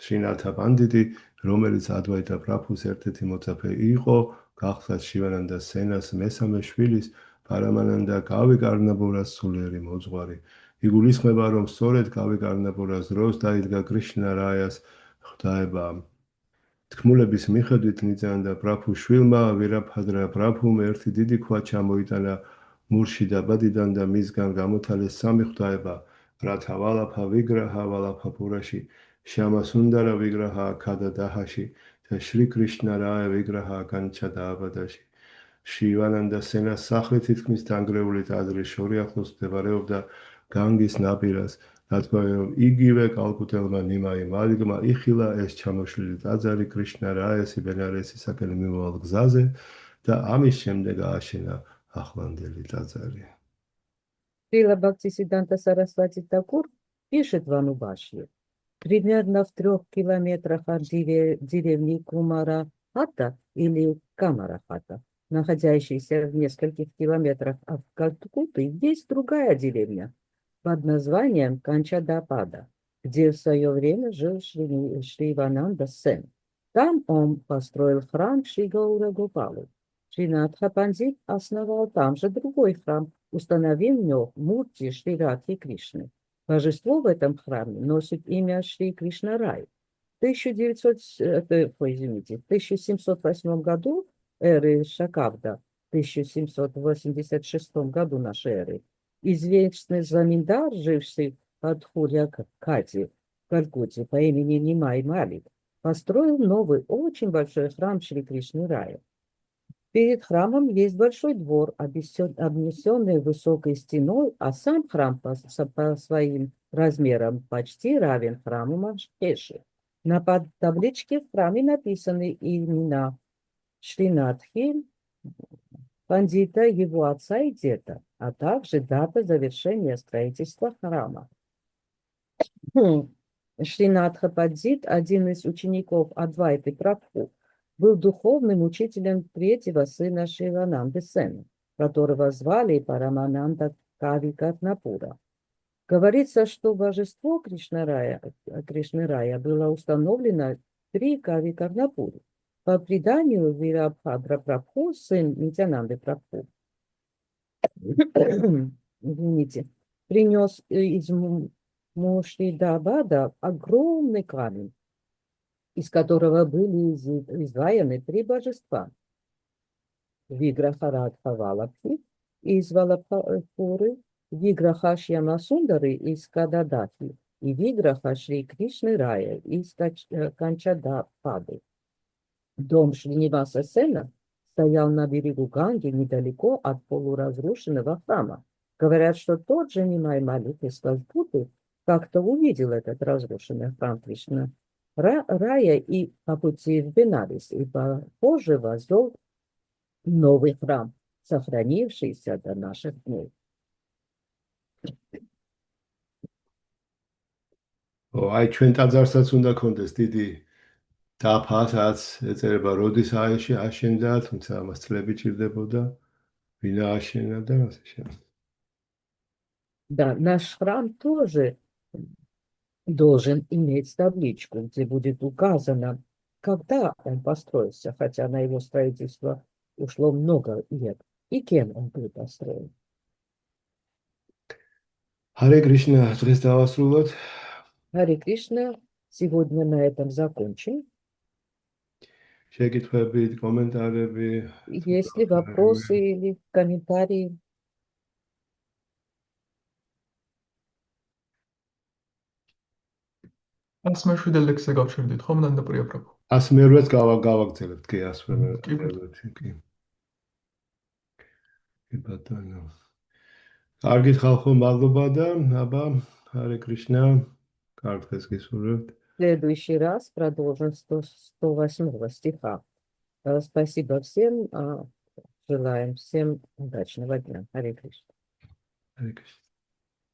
შინათა პანდიტი, რომელიც ადვაიტა პრაფუს ერთ-ერთი მოწაფე იყო, გახლდათ შივანანდა სენას მესამე შვილის, პარამანანდა კავიკარნაბურას სულიერი მოძღვარი. იგულისხმება, რომ სწორედ კავიკარნაბურას დროს დაიდგა კრიშნა რაიას ღვთაება. თქმულების მიხედვით ნიძანდა პრაფუს შვილმა ვირაბჰადრა პრაფუმ ერთი დიდი ქვა ჩამოიტანა მურშიდაბადიდან და მისგან გამოთალეს სამი ღვთაება, რათა ვალაფა ვიგრაჰა ვალაფა პურაში, შიამასუნდარა ვიგრაჰა ქადა დაჰაში და შრი კრიშნა რაია ვიგრაჰა განჩადაბადაში. შივანანდა სენას სახლი თითქმის დანგრეული ტაძრის შორი ახლოს მდებარეობდა განგის ნაპირას. რადგან რომ იგივე კალკუტელმა ნიმაი მალიკმა იხილა ეს ჩამოშლილი ტაძარი კრიშნა რაიასი ბენარესისაკენ მიმავალ გზაზე და ამის შემდეგ ააშენა ახლანდელი ტაძარი. Шрила Бхактисиддханта Сарасвати Такур пишет в Анубашье. Примерно в 3 километрах от деревни Кумара-Хата или Камара-Хата, находящейся в нескольких километрах от Калькутты, есть другая деревня под названием Канчадапада, где в свое время жил Шривананда Сен. Там он построил храм Шри Гаура Гопалу. Шринатха Пандит основал там же другой храм, установив в нем мурти Шри Радхи Кришны. Божество в этом храме носит имя Шри Кришна Рай. В 1708 году эры Шакабда, в 1786 году нашей эры, известный заминдар, живший под Хурья-Кати в Калькутте по имени Нимай Малик, построил новый, очень большой храм Шри Кришны Рая. Перед храмом есть большой двор, обнесенный высокой стеной, а сам храм по своим размерам почти равен храму Махеши. На табличке в храме написаны имена Шринатхи, Пандита, его отца и деда, а также дата завершения строительства храма. Шринатха Пандит, один из учеников Адвайты Прабху, был духовным учителем третьего сына Шивананды Сена, которого звали Парамананда Кави Карнапура. Говорится, что божество Кришны Рая было установлено при Кави Карнапуре. По преданию, Вирабхадра Прабху, сын Нитянанды Прабху, принес из Муршидабада огромный камень, из которого были изваяны 3 божества. Виграха Радха Валабхи из Валабхапуры, Виграха Шьямасундары из Кададахи и Виграха Шри Кришны Рая из Канчадапады. Дом Шриниваса Сена стоял на берегу Ганги недалеко от полуразрушенного храма. Говорят, что тот же Нимай Малик из Калькутты как-то увидел этот разрушенный храм Кришны Рая и по пути в Бенарес, и позже возвел новый храм, сохранившийся до наших дней. აი ჩვენ ტაძარსაც უნდა კონდეს დიდი დაფასაც ეწერება როდის აშენდა, თუმცა ამას წლები ჭირდებოდა, ვინ ააშენა და ასე შემდეგ. Да, наш храм тоже должен иметь табличку, где будет указано, когда он построился, хотя на его строительство ушло много лет, и кем он был построен. Hare Krishna, დღეს დავასრულოთ. Харе Кришна, сегодня на этом закончим. შეკითხვები, კომენტარები, Есть ли вопросы или комментарии? ასმეშვიდე ლექსზე გავშერდით ხომ ნანდაპურია პრაბო 108-ს გავაგზავნებთ, კი 108. კი, ბატონო. კი. კი ბატონო. კარგით ხალხო, მადლობა და აბა Hare Krishna. კარგ დღეს გისურვებთ. В следующий раз продолжим 108 стиха. Спасибо всем. Желаем всем удачного дня. Харе Кришна. Hare Krishna.